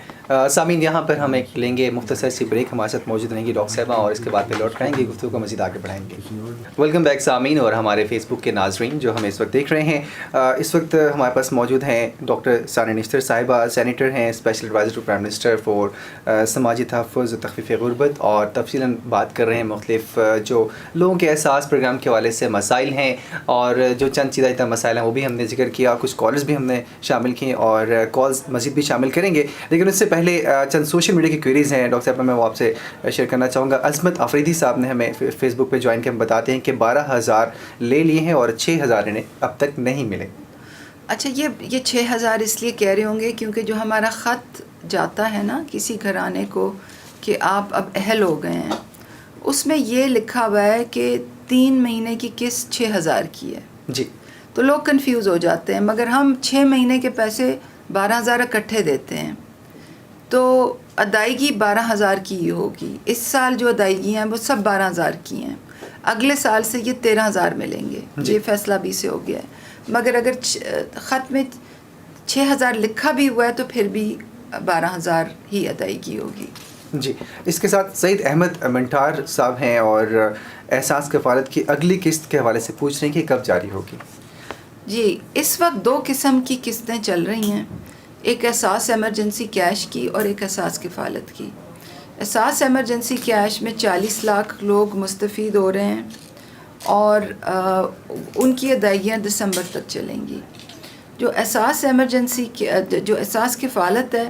سامعین یہاں پر ہم ایک لیں گے مختصر سی بریک، ہمارے ساتھ موجود رہیں گی ڈاکٹر صاحبہ اور اس کے بعد پہ لوٹ کریں گے، گفتگو کو مزید آگے بڑھائیں گے. ویلکم بیک سامعین اور ہمارے فیس بک کے ناظرین جو ہمیں اس وقت دیکھ رہے ہیں. اس وقت ہمارے پاس موجود ہیں ڈاکٹر ثانیہ نشتر صاحبہ، سینیٹر ہیں، special adviser to prime minister for سماجی تحفظ و تخفیف غربت، اور تفصیلاً بات کر رہے ہیں مختلف جو لوگوں کے احساس پروگرام کے حوالے سے مسائل ہیں، اور جو چند چیزیں مسائل ہیں وہ بھی ہم نے ذکر کیا، کچھ کالرز بھی ہم نے شامل کیے اور کالز مزید بھی شامل کریں گے. لیکن اس سے پہلے چند سوشل میڈیا کی کوئریز ہیں ڈاکٹر صاحب، میں وہ آپ سے شیئر کرنا چاہوں گا. عظمت آفریدی صاحب نے ہمیں فیس بک پہ جوائن کے ہم بتاتے ہیں کہ 12,000 لے لیے ہیں اور 6,000 انہیں اب تک نہیں ملے. اچھا یہ 6,000 اس لیے کہہ رہے ہوں گے کیونکہ جو ہمارا خط جاتا ہے نا کسی گھرانے کو کہ آپ اب اہل ہو گئے ہیں، اس میں یہ لکھا ہوا ہے کہ 3 مہینے کی قسط 6,000 کی ہے. جی. تو لوگ کنفیوز ہو جاتے ہیں، مگر ہم 6 مہینے کے پیسے 12,000 اکٹھے دیتے ہیں تو ادائیگی 12,000 کی ہی ہوگی. اس سال جو ادائیگی ہیں وہ سب 12,000 کی ہیں، اگلے سال سے یہ 13,000 ملیں گے. یہ فیصلہ بھی سے ہو گیا ہے، مگر اگر خط میں 6,000 لکھا بھی ہوا ہے تو پھر بھی 12,000 ہی ادائیگی ہوگی. جی. اس کے ساتھ سعید احمد منٹار صاحب ہیں اور احساس کفالت کی اگلی قسط کے حوالے سے پوچھ رہے ہیں کہ کب جاری ہوگی. جی اس وقت 2 قسم کی قسطیں چل رہی ہیں، ایک احساس ایمرجنسی کیش کی اور ایک احساس کفالت کی. احساس ایمرجنسی کیش میں 40 لاکھ لوگ مستفید ہو رہے ہیں اور ان کی ادائیگیاں دسمبر تک چلیں گی. جو احساس ایمرجنسی جو احساس کفالت ہے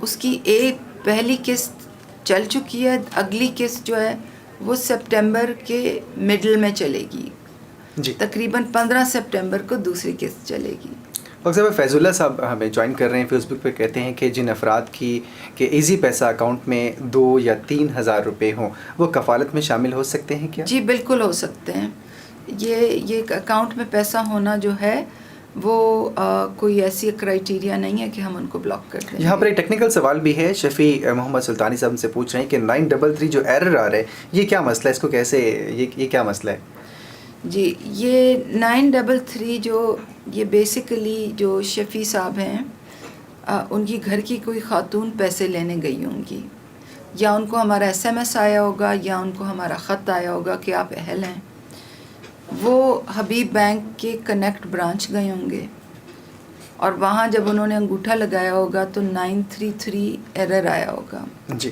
اس کی ایک پہلی قسط چل چکی ہے، اگلی قسط جو ہے وہ سپٹمبر کے مڈل میں چلے گی. جی. تقریباً 15 سپٹمبر کو دوسری قسط چلے گی. ڈاکٹر صاحب فیض اللہ صاحب ہمیں جوائن کر رہے ہیں فیس بک پہ، کہتے ہیں کہ جن افراد کی کہ ایزی پیسہ اکاؤنٹ میں 2 یا 3,000 روپے ہوں وہ کفالت میں شامل ہو سکتے ہیں کیا؟ جی بالکل ہو سکتے ہیں. یہ اکاؤنٹ میں پیسہ ہونا جو ہے وہ کوئی ایسی کرائیٹیریا نہیں ہے کہ ہم ان کو بلاک کر دیں. یہاں پر ایک ٹیکنیکل سوال بھی ہے، شفیع محمد سلطانی صاحب سے پوچھ رہے ہیں کہ 933 جو ایرر آ رہا ہے یہ کیا مسئلہ ہے، اس کو کیسے یہ کیا مسئلہ ہے؟ جی یہ 933 جو یہ بیسیکلی جو شفیع صاحب ہیں ان کی گھر کی کوئی خاتون پیسے لینے گئی ہوں گی یا ان کو ہمارا SMS آیا ہوگا یا ان کو ہمارا خط آیا ہوگا کہ آپ اہل ہیں، وہ حبیب بینک کے کنیکٹ برانچ گئے ہوں گے اور وہاں جب انہوں نے انگوٹھا لگایا ہوگا تو 933 ایرر آیا ہوگا. جی.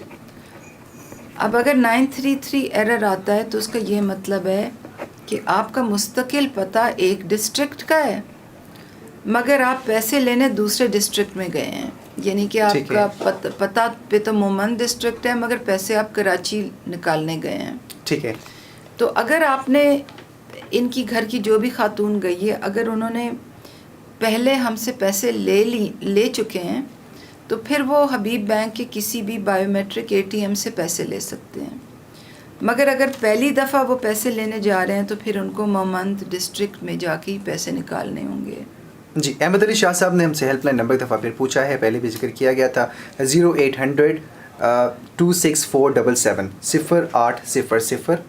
اب اگر 933 ایرر آتا ہے تو اس کا یہ مطلب ہے کہ آپ کا مستقل پتہ ایک ڈسٹرکٹ کا ہے مگر آپ پیسے لینے دوسرے ڈسٹرکٹ میں گئے ہیں. یعنی کہ آپ کا پتہ پہ تو مومن ڈسٹرکٹ ہے مگر پیسے آپ کراچی نکالنے گئے ہیں. ٹھیک ہے. تو اگر آپ نے ان کی گھر کی جو بھی خاتون گئی ہے اگر انہوں نے پہلے ہم سے پیسے لے چکے ہیں تو پھر وہ حبیب بینک کے کسی بھی بائیو میٹرک ATM سے پیسے لے سکتے ہیں. مگر اگر پہلی دفعہ وہ پیسے لینے جا رہے ہیں تو پھر ان کو مومند ڈسٹرکٹ میں جا کے ہی پیسے نکالنے ہوں گے. جی. احمد علی شاہ صاحب نے ہم سے ہیلپ لائن نمبر دفعہ پھر پوچھا ہے، پہلے بھی ذکر کیا گیا تھا 0800 26477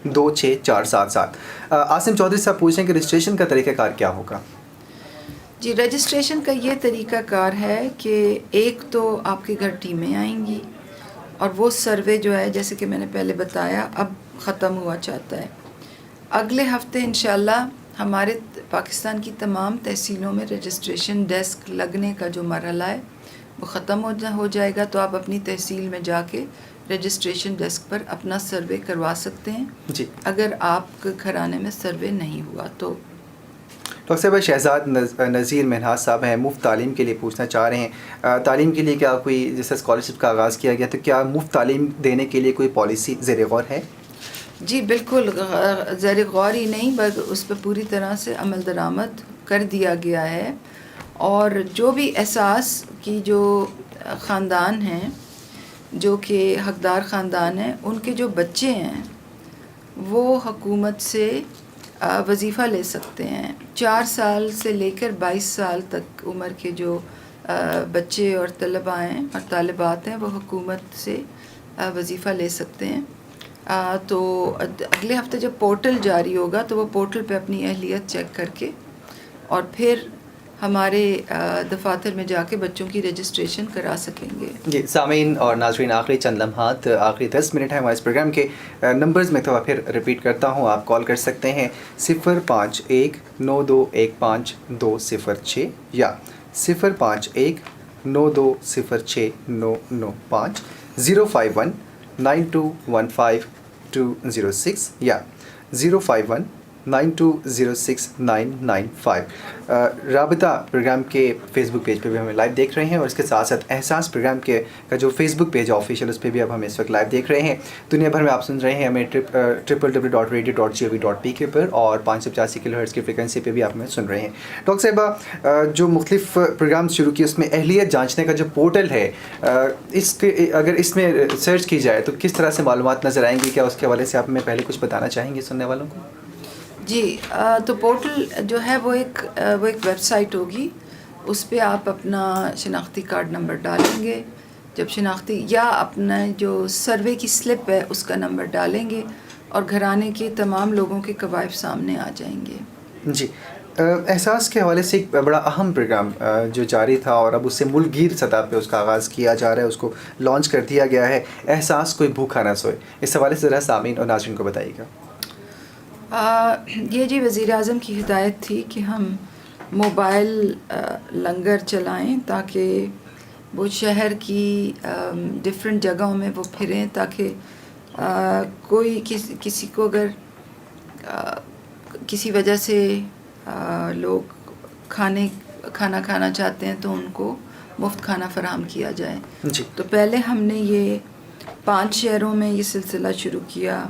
080026477. عاصم چودھری صاحب پوچھ رہے ہیں کہ رجسٹریشن کا طریقہ کار کیا ہوگا؟ جی رجسٹریشن کا یہ طریقہ کار ہے کہ ایک تو آپ کے گھر ٹیمیں آئیں گی اور وہ سروے جو ہے جیسے کہ میں نے پہلے بتایا اب ختم ہوا چاہتا ہے. اگلے ہفتے انشاءاللہ ہمارے پاکستان کی تمام تحصیلوں میں رجسٹریشن ڈیسک لگنے کا جو مرحلہ ہے وہ ختم ہو جائے گا. تو آپ اپنی تحصیل میں جا کے رجسٹریشن ڈیسک پر اپنا سروے کروا سکتے ہیں. جی. اگر آپ کے گھرانے میں سروے نہیں ہوا تو. ڈاکٹر صاحب شہزاد نذیر منہاج صاحب ہیں، مفت تعلیم کے لیے پوچھنا چاہ رہے ہیں، تعلیم کے لیے کیا کوئی جیسے اسکالرشپ کا آغاز کیا گیا تو کیا مفت تعلیم دینے کے لیے کوئی پالیسی زیر غور ہے؟ جی بالکل زیر غور ہی نہیں بلکہ اس پہ پوری طرح سے عمل درآمد کر دیا گیا ہے. اور جو بھی احساس کی جو خاندان ہیں جو کہ حقدار خاندان ہیں ان کے جو بچے ہیں وہ حکومت سے وظیفہ لے سکتے ہیں. 4 سال سے لے کر 22 سال تک عمر کے جو بچے اور طلباء ہیں اور طالبات ہیں وہ حکومت سے وظیفہ لے سکتے ہیں. تو اگلے ہفتے جب پورٹل جاری ہوگا تو وہ پورٹل پہ اپنی اہلیت چیک کر کے اور پھر ہمارے دفاتر میں جا کے بچوں کی رجسٹریشن کرا سکیں گے. جی سامعین اور ناظرین، آخری چند لمحات، آخری 10 منٹ ہیں ہمارے اس پروگرام کے. نمبرز میں تو پھر ریپیٹ کرتا ہوں، آپ کال کر سکتے ہیں 05192152006 یا 05192069905 05192152006 یا 05192069995. رابطہ پروگرام کے فیس بک پیج پہ بھی ہمیں لائیو دیکھ رہے ہیں اور اس کے ساتھ ساتھ احساس پروگرام کا جو فیس بک پیج ہے آفیشیل اس پہ بھی اب ہمیں اس وقت لائیو دیکھ رہے ہیں. دنیا بھر میں آپ سن رہے ہیں ہمیں www.radio.gov.pk پر اور 585 کلو ہرٹز کی فریکوینسی پہ بھی آپ ہمیں سن رہے ہیں. ڈاکٹر صاحبہ جو مختلف پروگرام شروع کیے اس میں اہلیت جانچنے کا جو پورٹل ہے اس کے اگر اس میں سرچ کی جائے تو کس طرح سے معلومات نظر آئیں گی؟ کیا اس کے حوالے سے آپ ہمیں پہلے کچھ بتانا چاہیں گے سننے والوں کو؟ جی تو پورٹل جو ہے وہ ایک ویب سائٹ ہوگی، اس پہ آپ اپنا شناختی کارڈ نمبر ڈالیں گے، جب شناختی یا اپنا جو سروے کی سلپ ہے اس کا نمبر ڈالیں گے اور گھرانے کے تمام لوگوں کے قوائف سامنے آ جائیں گے. جی احساس کے حوالے سے ایک بڑا اہم پروگرام جو جاری تھا اور اب اس سے ملک گیر سطح پہ اس کا آغاز کیا جا رہا ہے، اس کو لانچ کر دیا گیا ہے، احساس کوئی بھوکا نہ سوئے، اس حوالے سے ذرا سامعین اور ناظرین کو بتائیے گا. یہ جی وزیر اعظم کی ہدایت تھی کہ ہم موبائل لنگر چلائیں تاکہ وہ شہر کی ڈفرینٹ جگہوں میں وہ پھریں تاکہ کوئی کسی کو اگر کسی وجہ سے لوگ کھانا کھانا چاہتے ہیں تو ان کو مفت کھانا فراہم کیا جائے. جی. تو پہلے ہم نے یہ 5 شہروں میں یہ سلسلہ شروع کیا،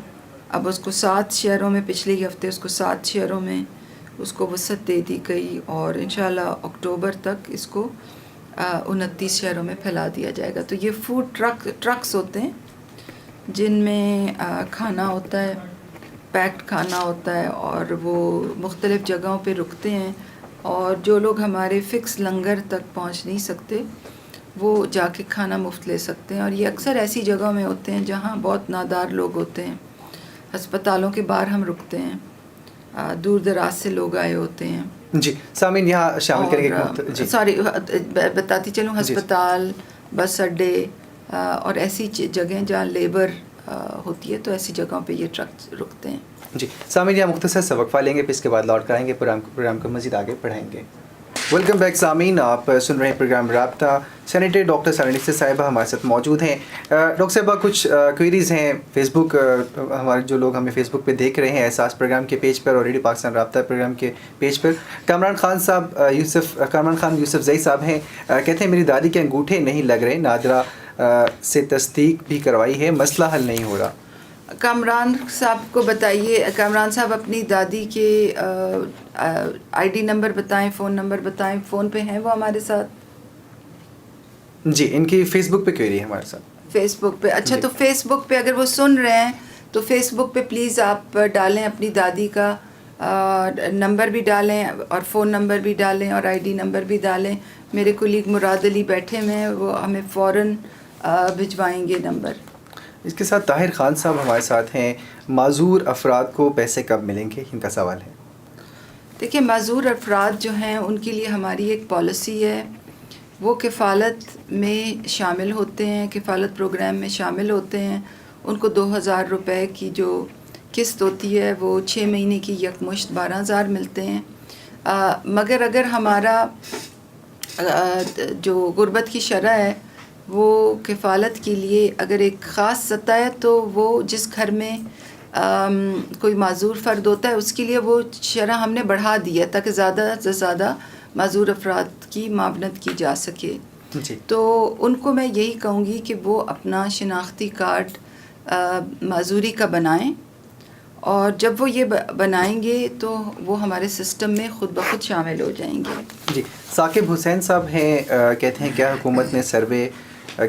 اب اس کو 7 شہروں میں، پچھلے ہفتے اس کو 7 شہروں میں اس کو وسعت دے دی گئی اور انشاءاللہ اکتوبر تک اس کو 29 شہروں میں پھیلا دیا جائے گا. تو یہ فوڈ ٹرکس ہوتے ہیں جن میں کھانا ہوتا ہے، پیکڈ کھانا ہوتا ہے اور وہ مختلف جگہوں پہ رکتے ہیں اور جو لوگ ہمارے فکس لنگر تک پہنچ نہیں سکتے وہ جا کے کھانا مفت لے سکتے ہیں. اور یہ اکثر ایسی جگہوں میں ہوتے ہیں جہاں بہت نادار لوگ ہوتے ہیں، ہسپتالوں کے باہر ہم رکتے ہیں، دور دراز سے لوگ آئے ہوتے ہیں. جی سامعین یہاں شامل کریں گے. سوری بتاتی چلوں، ہسپتال، بس اڈے، اور ایسی جگہیں جہاں لیبر ہوتی ہے تو ایسی جگہوں پہ یہ ٹرک رکتے ہیں. جی سامعین، یہاں مختصر سا وقفہ لیں گے، پھر اس کے بعد لوٹ کر آئیں گے، پروگرام کو مزید آگے بڑھائیں گے. ویلکم بیک سامعین، آپ سن رہے ہیں پروگرام رابطہ. سینیٹر ڈاکٹر سارنیسا صاحبہ ہمارے ساتھ موجود ہیں. ڈاکٹر صاحبہ، کچھ کوئریز ہیں فیس بک، ہمارے جو لوگ ہمیں فیس بک پہ دیکھ رہے ہیں احساس پروگرام کے پیج پر اور ریڈیو پاکستان رابطہ پروگرام کے پیج پر. کامران خان یوسف زئی صاحب ہیں، کہتے ہیں میری دادی کے انگوٹھے نہیں لگ رہے، نادرہ سے تصدیق بھی کروائی ہے، مسئلہ حل نہیں ہو رہا. کامران صاحب کو بتائیے، کامران صاحب اپنی دادی کے آئی ڈی نمبر بتائیں، فون نمبر بتائیں. فون پہ ہیں وہ ہمارے ساتھ؟ جی، ان کی فیس بک پہ کوئری ہے ہمارے ساتھ. فیس بک پہ؟ اچھا، تو فیس بک پہ اگر وہ سن رہے ہیں تو فیس بک پہ پلیز آپ ڈالیں اپنی دادی کا نمبر بھی ڈالیں اور فون نمبر بھی ڈالیں اور آئی ڈی نمبر بھی ڈالیں. میرے کولیگ مراد علی بیٹھے ہوئے ہیں، وہ ہمیں فوراً بھجوائیں گے نمبر. اس کے ساتھ طاہر خان صاحب ہمارے ساتھ ہیں. معذور افراد کو پیسے کب ملیں گے، ان کا سوال ہے. دیکھیں، معذور افراد جو ہیں ان کے لیے ہماری ایک پالیسی ہے، وہ کفالت میں شامل ہوتے ہیں، کفالت پروگرام میں شامل ہوتے ہیں. ان کو 2000 روپے کی جو قسط ہوتی ہے وہ 6 مہینے کی یکمشت 12000 ملتے ہیں. مگر اگر ہمارا جو غربت کی شرح ہے وہ کفالت کے لیے اگر ایک خاص سطح ہے تو وہ جس گھر میں کوئی معذور فرد ہوتا ہے اس کے لیے وہ شرح ہم نے بڑھا دی ہے تاکہ زیادہ سے زیادہ معذور افراد کی معاونت کی جا سکے. جی، تو ان کو میں یہی کہوں گی کہ وہ اپنا شناختی کارڈ معذوری کا بنائیں، اور جب وہ یہ بنائیں گے تو وہ ہمارے سسٹم میں خود بخود شامل ہو جائیں گے. جی. ثاقب حسین صاحب ہیں، کہتے ہیں کیا حکومت نے سروے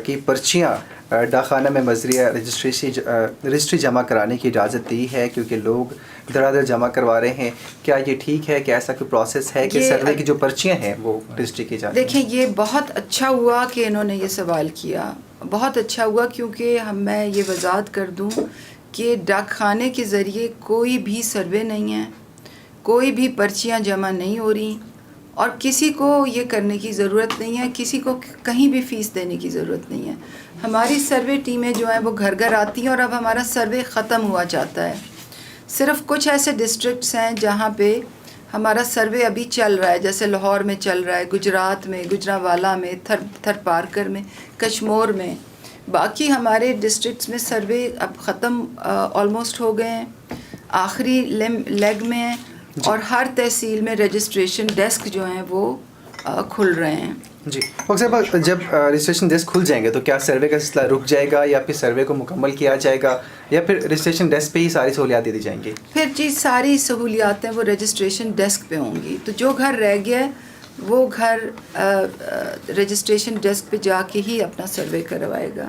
کی پرچیاں ڈاکخانہ میں مزریہ رجسٹری جمع کرانے کی اجازت دی ہے، کیونکہ لوگ دراصل جمع کروا رہے ہیں. کیا یہ ٹھیک ہے؟ کیا ایسا کوئی پروسیس ہے کہ سروے کی جو پرچیاں ہیں وہ رجسٹری کی جائیں؟ دیکھیں، یہ بہت اچھا ہوا کہ انہوں نے یہ سوال کیا، بہت اچھا ہوا، کیونکہ میں یہ وضاحت کر دوں کہ ڈاک خانے کے ذریعے کوئی بھی سروے نہیں ہے، کوئی بھی پرچیاں جمع نہیں ہو رہی، اور کسی کو یہ کرنے کی ضرورت نہیں ہے، کسی کو کہیں بھی فیس دینے کی ضرورت نہیں ہے. ہماری سروے ٹیمیں جو ہیں وہ گھر گھر آتی ہیں، اور اب ہمارا سروے ختم ہوا چاہتا ہے. صرف کچھ ایسے ڈسٹرکٹس ہیں جہاں پہ ہمارا سروے ابھی چل رہا ہے، جیسے لاہور میں چل رہا ہے، گجرات میں، گجرانوالہ میں، تھر پارکر میں، کشمور میں. باقی ہمارے ڈسٹرکٹس میں سروے اب ختم آلموسٹ ہو گئے ہیں، آخری لیگ میں ہیں، اور ہر تحصیل میں رجسٹریشن ڈیسک جو ہیں وہ کھل رہے ہیں. جی ڈاکٹر صاحب، جب رجسٹریشن ڈیسک کھل جائیں گے تو کیا سروے کا سلسلہ رک جائے گا، یا پھر سروے کو مکمل کیا جائے گا، یا پھر رجسٹریشن ڈیسک پہ ہی ساری سہولیات دے دی جائیں گی؟ پھر جی ساری سہولیاتیں وہ رجسٹریشن ڈیسک پہ ہوں گی. تو جو گھر رہ گیا ہے وہ گھر رجسٹریشن ڈیسک پہ جا کے ہی اپنا سروے کروائے گا.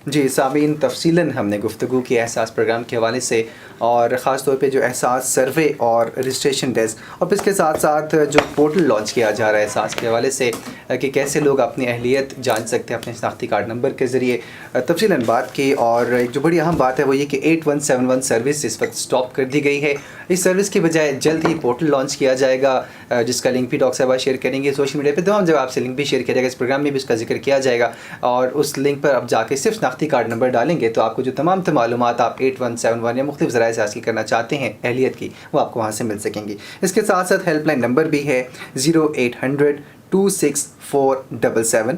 جی سامعین، تفصیلاً ہم نے گفتگو کی احساس پروگرام کے حوالے سے، اور خاص طور پہ جو احساس سروے اور رجسٹریشن ڈیسک، اور پھر اس کے ساتھ ساتھ جو پورٹل لانچ کیا جا رہا ہے احساس کے حوالے سے کہ کیسے لوگ اپنی اہلیت جان سکتے ہیں اپنے شناختی کارڈ نمبر کے ذریعے، تفصیلاً بات کی. اور ایک جو بڑی اہم بات ہے وہ یہ کہ 8171 سروس اس وقت سٹاپ کر دی گئی ہے. اس سروس کی بجائے جلد ہی پورٹل لانچ کیا جائے گا، جس کا لنک بھی ڈاکٹر صاحبہ شیئر کریں گے سوشل میڈیا پہ. تمام جگہ آپ سے لنک بھی شیئر کیا جائے گا، اس پروگرام میں بھی اس کا ذکر کیا جائے گا، اور اس لنک پر آپ جا کے صرف شناختی کارڈ نمبر ڈالیں گے تو آپ کو جو تمام معلومات آپ 8171 یا مختلف ذرائع سے حاصل کرنا چاہتے ہیں اہلیت کی، وہ آپ کو وہاں سے مل سکیں گی. اس کے ساتھ ساتھ ہیلپ لائن نمبر بھی ہے 0800 26477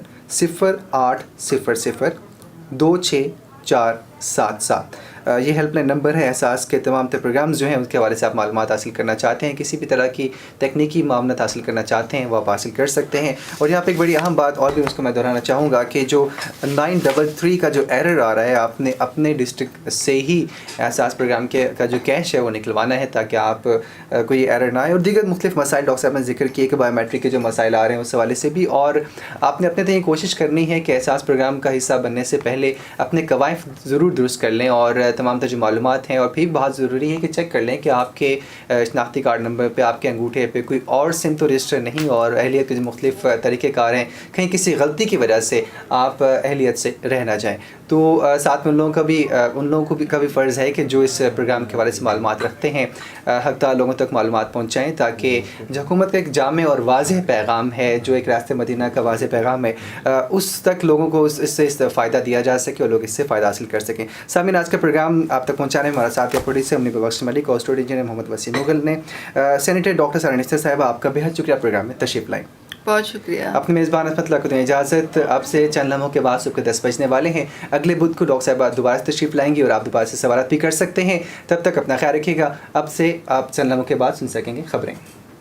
0800 26477. یہ ہیلپ لائن نمبر ہے. احساس کے تمام پروگرامز جو ہیں اس کے حوالے سے آپ معلومات حاصل کرنا چاہتے ہیں، کسی بھی طرح کی تکنیکی معاونت حاصل کرنا چاہتے ہیں، وہ آپ حاصل کر سکتے ہیں. اور یہاں پہ ایک بڑی اہم بات اور بھی اس کو میں دہرانا چاہوں گا کہ جو 933 کا جو ایرر آ رہا ہے، آپ نے اپنے ڈسٹرکٹ سے ہی احساس پروگرام کا جو کیش ہے وہ نکلوانا ہے تاکہ آپ کوئی ایرر نہ آئے. اور دیگر مختلف مسائل ڈاکٹر صاحب نے ذکر کیے کہ بایو میٹرک کے جو مسائل آ رہے ہیں اس حوالے سے بھی، اور آپ نے اپنے تئیں کوشش کرنی ہے کہ احساس پروگرام کا حصہ بننے سے پہلے اپنے قوائف ضرور درست کر لیں، اور تمام جو معلومات ہیں. اور پھر بہت ضروری ہے کہ چیک کر لیں کہ آپ کے شناختی کارڈ نمبر پہ، آپ کے انگوٹھے پہ کوئی اور سم تو رجسٹر نہیں، اور اہلیت کے جو مختلف طریقہ کار ہیں، کہیں کسی غلطی کی وجہ سے آپ اہلیت سے رہ نہ جائیں. تو ساتھ میں ان لوگوں کا بھی فرض ہے کہ جو اس پروگرام کے بارے سے معلومات رکھتے ہیں حقدار لوگوں تک معلومات پہنچائیں، تاکہ جو حکومت کا ایک جامع اور واضح پیغام ہے، جو ایک راستہ مدینہ کا واضح پیغام ہے، اس تک لوگوں کو اس سے فائدہ دیا جا سکے اور لوگ اس سے فائدہ حاصل کر سکیں۔ سامعین، آج کا پروگرام آپ تک پہنچانے میں ہمارا ساتھ یا پروڈیوسر منیب بخش ملک اور اسٹوڈیو انجینئر محمد وسیم مغل نے۔ سینیٹر ڈاکٹر سارا نثار صاحبہ، آپ کا بہت شکریہ پروگرام میں تشریف لائیں۔ بہت شکریہ۔ اپنے میزبان عصمت اللہ کو دیں اجازت۔ اب سے چند لمحوں کے بعد صبح کے 10 بجنے والے ہیں۔ اگلے بدھ کو ڈاکٹر صاحبہ دوبارہ سے تشریف لائیں گی اور آپ دوبارہ سے سوالات بھی کر سکتے ہیں۔ تب تک اپنا خیال رکھیے گا۔ اب سے آپ چند لمحوں کے بعد سن سکیں گے خبریں۔